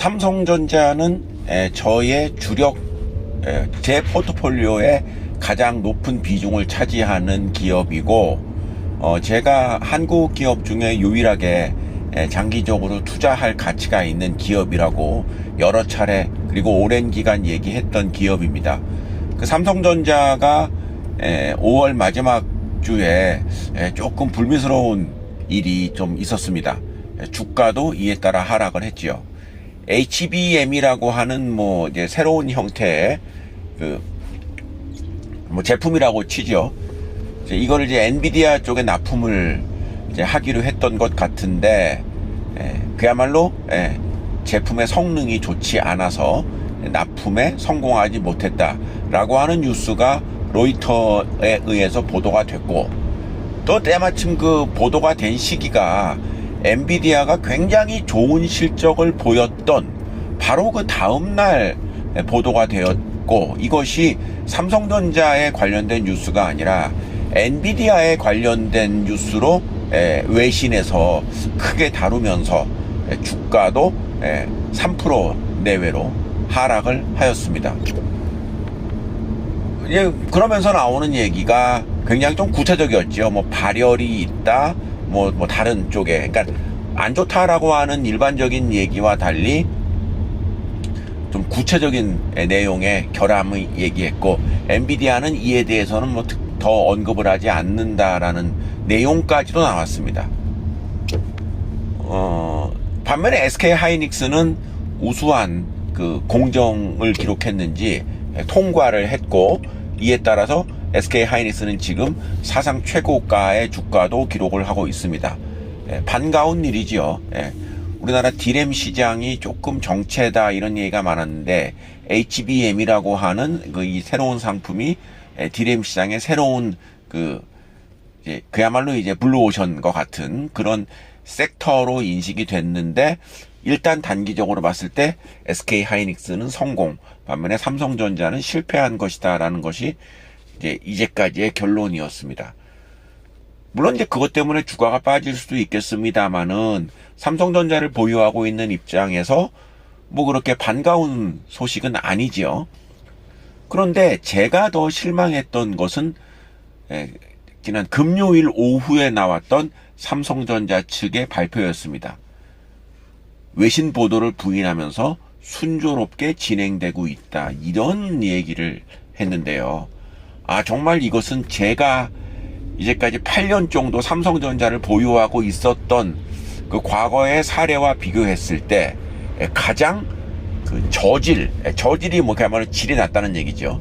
삼성전자는 저의 주력 제 포트폴리오에 가장 높은 비중을 차지하는 기업이고, 제가 한국 기업 중에 유일하게 장기적으로 투자할 가치가 있는 기업이라고 여러 차례 그리고 오랜 기간 얘기했던 기업입니다. 그 삼성전자가 5월 마지막 주에 조금 불미스러운 일이 좀 있었습니다. 주가도 이에 따라 하락을 했지요. HBM이라고 하는 이제 새로운 형태의 제품이라고 치죠. 이거를 이제 엔비디아 쪽에 납품을 이제 하기로 했던 것 같은데, 그야말로 제품의 성능이 좋지 않아서 납품에 성공하지 못했다라고 하는 뉴스가 로이터에 의해서 보도가 됐고, 또 때마침 그 보도가 된 시기가 엔비디아가 굉장히 좋은 실적을 보였던 바로 그 다음날 보도가 되었고, 이것이 삼성전자에 관련된 뉴스가 아니라 엔비디아에 관련된 뉴스로 외신에서 크게 다루면서 주가도 3% 내외로 하락을 하였습니다. 그러면서 나오는 얘기가 굉장히 좀 구체적이었죠. 발열이 있다, 다른 쪽에, 그러니까 안 좋다라고 하는 일반적인 얘기와 달리 좀 구체적인 내용의 결함을 얘기했고, 엔비디아는 이에 대해서는 더 언급을 하지 않는다라는 내용까지도 나왔습니다. 반면에 SK 하이닉스는 우수한 그 공정을 기록했는지 통과를 했고, 이에 따라서 SK 하이닉스는 지금 사상 최고가의 주가도 기록을 하고 있습니다. 반가운 일이지요. 우리나라 디램 시장이 조금 정체다 이런 얘기가 많았는데, HBM이라고 하는 이 새로운 상품이 디램 시장의 새로운 그야말로 이제 블루오션과 같은 그런 섹터로 인식이 됐는데, 일단 단기적으로 봤을 때 SK 하이닉스는 성공, 반면에 삼성전자는 실패한 것이다라는 것이 이제까지의 결론이었습니다. 물론 이제 그것 때문에 주가가 빠질 수도 있겠습니다만은, 삼성전자를 보유하고 있는 입장에서 그렇게 반가운 소식은 아니지요. 그런데 제가 더 실망했던 것은 지난 금요일 오후에 나왔던 삼성전자 측의 발표였습니다. 외신 보도를 부인하면서 순조롭게 진행되고 있다, 이런 얘기를 했는데요. 정말 이것은 제가 이제까지 8년 정도 삼성전자를 보유하고 있었던 그 과거의 사례와 비교했을 때 가장 저질이 그야말로 질이 낮다는 얘기죠.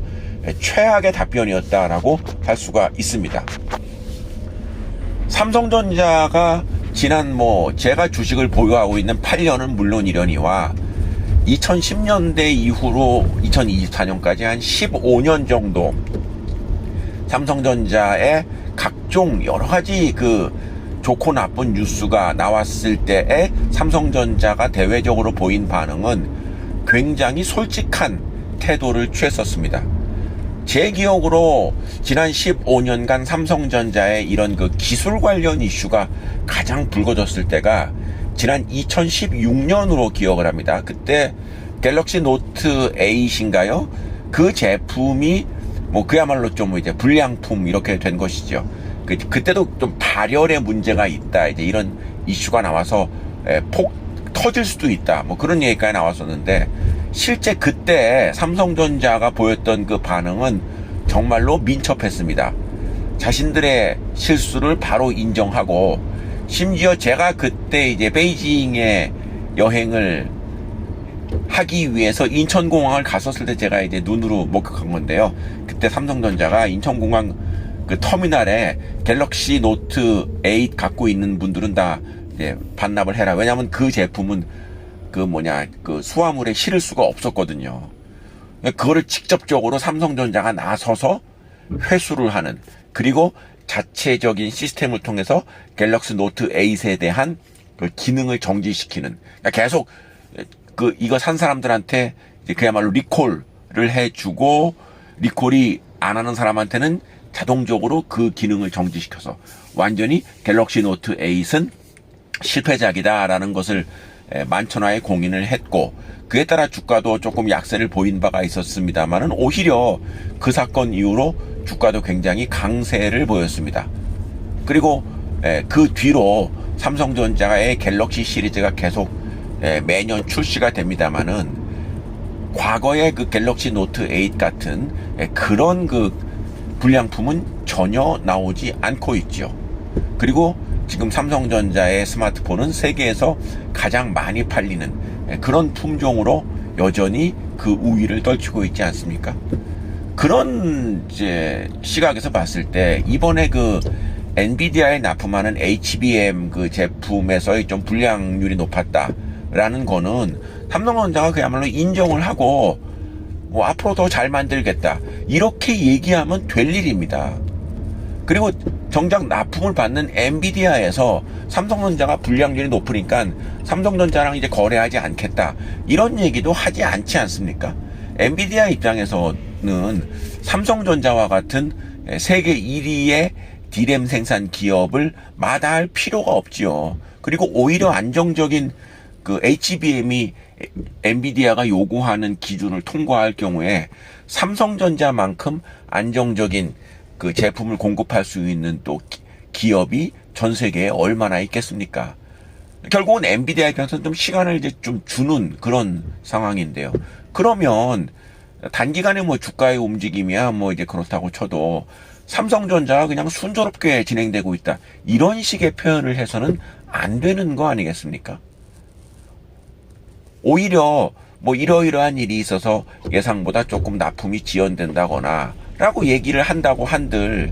최악의 답변이었다라고 할 수가 있습니다. 삼성전자가 지난 제가 주식을 보유하고 있는 8년은 물론이려니와 2010년대 이후로 2024년까지 한 15년 정도 삼성전자의 각종 여러 가지 좋고 나쁜 뉴스가 나왔을 때에 삼성전자가 대외적으로 보인 반응은 굉장히 솔직한 태도를 취했었습니다. 제 기억으로 지난 15년간 삼성전자의 이런 기술 관련 이슈가 가장 불거졌을 때가 지난 2016년으로 기억을 합니다. 그때 갤럭시 노트 8인가요? 그 제품이 그야말로 좀 이제 불량품 이렇게 된 것이죠. 그때도 좀 발열의 문제가 있다, 이제 이런 이슈가 나와서 터질 수도 있다, 그런 얘기가 나왔었는데, 실제 그때 삼성전자가 보였던 그 반응은 정말로 민첩했습니다. 자신들의 실수를 바로 인정하고, 심지어 제가 그때 이제 베이징에 여행을 하기 위해서 인천공항을 갔었을 때 제가 이제 눈으로 목격한 건데요. 그때 삼성전자가 인천공항 터미널에 갤럭시 노트 8 갖고 있는 분들은 다 반납을 해라. 왜냐하면 그 제품은 수화물에 실을 수가 없었거든요. 그거를 직접적으로 삼성전자가 나서서 회수를 하는, 그리고 자체적인 시스템을 통해서 갤럭시 노트 8에 대한 기능을 정지시키는, 계속 이거 산 사람들한테 그야말로 리콜을 해주고, 리콜이 안 하는 사람한테는 자동적으로 그 기능을 정지시켜서 완전히 갤럭시 노트 8은 실패작이다라는 것을 만천하에 공인을 했고, 그에 따라 주가도 조금 약세를 보인 바가 있었습니다만은 오히려 그 사건 이후로 주가도 굉장히 강세를 보였습니다. 그리고 그 뒤로 삼성전자의 갤럭시 시리즈가 계속 매년 출시가 됩니다만은 과거의 그 갤럭시 노트 8 같은 그런 그 불량품은 전혀 나오지 않고 있죠. 그리고 지금 삼성전자의 스마트폰은 세계에서 가장 많이 팔리는 그런 품종으로 여전히 그 우위를 떨치고 있지 않습니까? 그런 이제 시각에서 봤을 때 이번에 그 엔비디아에 납품하는 HBM 그 제품에서의 좀 불량률이 높았다라는 거는 삼성전자가 그야말로 인정을 하고 뭐 앞으로 더 잘 만들겠다 이렇게 얘기하면 될 일입니다. 그리고 정작 납품을 받는 엔비디아에서 삼성전자가 불량률이 높으니까 삼성전자랑 이제 거래하지 않겠다 이런 얘기도 하지 않지 않습니까? 엔비디아 입장에서는 삼성전자와 같은 세계 1위의 D램 생산 기업을 마다할 필요가 없지요. 그리고 오히려 안정적인 그 HBM이 엔비디아가 요구하는 기준을 통과할 경우에 삼성전자만큼 안정적인 그 제품을 공급할 수 있는 또 기업이 전 세계에 얼마나 있겠습니까? 결국은 엔비디아 입장에서는 좀 시간을 이제 좀 주는 그런 상황인데요. 그러면 단기간에 뭐 주가의 움직임이야 뭐 이제 그렇다고 쳐도 삼성전자가 그냥 순조롭게 진행되고 있다. 이런 식의 표현을 해서는 안 되는 거 아니겠습니까? 오히려 뭐 이러이러한 일이 있어서 예상보다 조금 납품이 지연된다거나 라고 얘기를 한다고 한들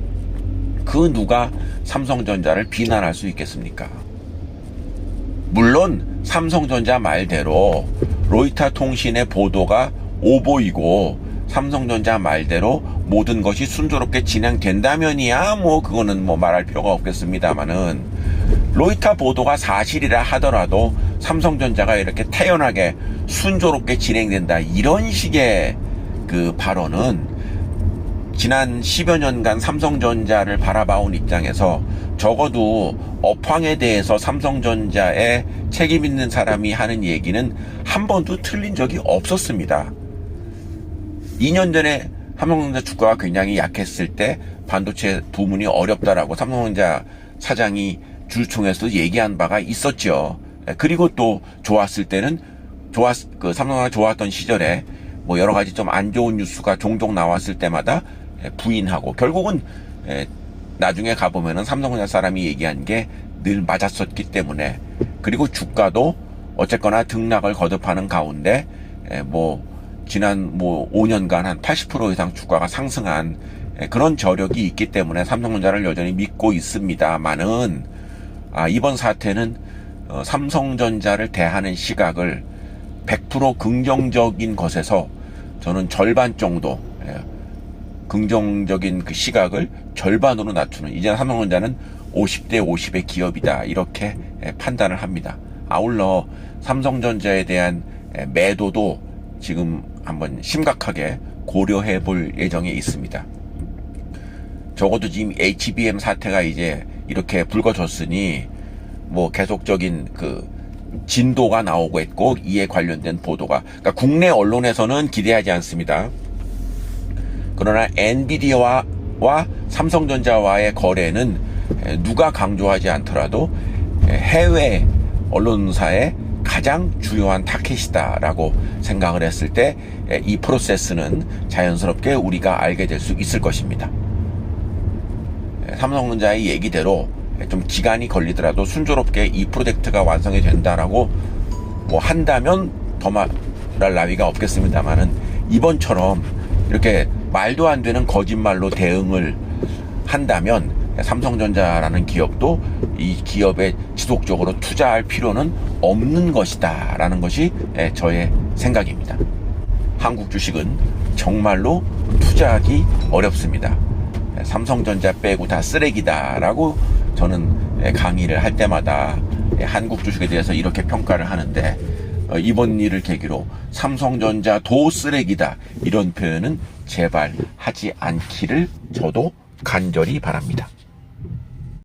그 누가 삼성전자를 비난할 수 있겠습니까? 물론 삼성전자 말대로 로이터 통신의 보도가 오보이고 삼성전자 말대로 모든 것이 순조롭게 진행된다면이야 뭐 그거는 뭐 말할 필요가 없겠습니다만은 로이터 보도가 사실이라 하더라도 삼성전자가 이렇게 태연하게 순조롭게 진행된다 이런 식의 그 발언은 지난 10여 년간 삼성전자를 바라봐온 입장에서 적어도 업황에 대해서 삼성전자에 책임 있는 사람이 하는 얘기는 한 번도 틀린 적이 없었습니다. 2년 전에 삼성전자 주가가 굉장히 약했을 때 반도체 부문이 어렵다라고 삼성전자 사장이 주주총회에서 얘기한 바가 있었죠. 그리고 또 좋았을 때는 그 삼성전자가 좋았던 시절에 뭐 여러 가지 좀 안 좋은 뉴스가 종종 나왔을 때마다 부인하고 결국은 나중에 가보면은 삼성전자 사람이 얘기한 게 늘 맞았었기 때문에 그리고 주가도 어쨌거나 등락을 거듭하는 가운데 뭐 지난 뭐 5년간 한 80% 이상 주가가 상승한 그런 저력이 있기 때문에 삼성전자를 여전히 믿고 있습니다만은 이번 사태는 삼성전자를 대하는 시각을 100% 긍정적인 것에서 저는 절반 정도 긍정적인 그 시각을 절반으로 낮추는 이제 삼성전자는 50대 50의 기업이다 이렇게 판단을 합니다. 아울러 삼성전자에 대한 매도도 지금 한번 심각하게 고려해 볼 예정에 있습니다. 적어도 지금 HBM 사태가 이제 이렇게 불거졌으니 뭐 계속적인 그 진도가 나오고 있고 이에 관련된 보도가 그러니까 국내 언론에서는 기대하지 않습니다. 그러나 엔비디아와 삼성전자와의 거래는 누가 강조하지 않더라도 해외 언론사의 가장 주요한 타켓이다라고 생각을 했을 때 이 프로세스는 자연스럽게 우리가 알게 될 수 있을 것입니다. 삼성전자의 얘기대로 좀 기간이 걸리더라도 순조롭게 이 프로젝트가 완성이 된다라고 뭐 한다면 더 말할 나위가 없겠습니다만은 이번처럼 이렇게 말도 안 되는 거짓말로 대응을 한다면 삼성전자라는 기업도 이 기업에 지속적으로 투자할 필요는 없는 것이다 라는 것이 저의 생각입니다. 한국 주식은 정말로 투자하기 어렵습니다. 삼성전자 빼고 다 쓰레기다 라고 저는 강의를 할 때마다 한국 주식에 대해서 이렇게 평가를 하는데 이번 일을 계기로 삼성전자도 쓰레기다 이런 표현은 제발 하지 않기를 저도 간절히 바랍니다.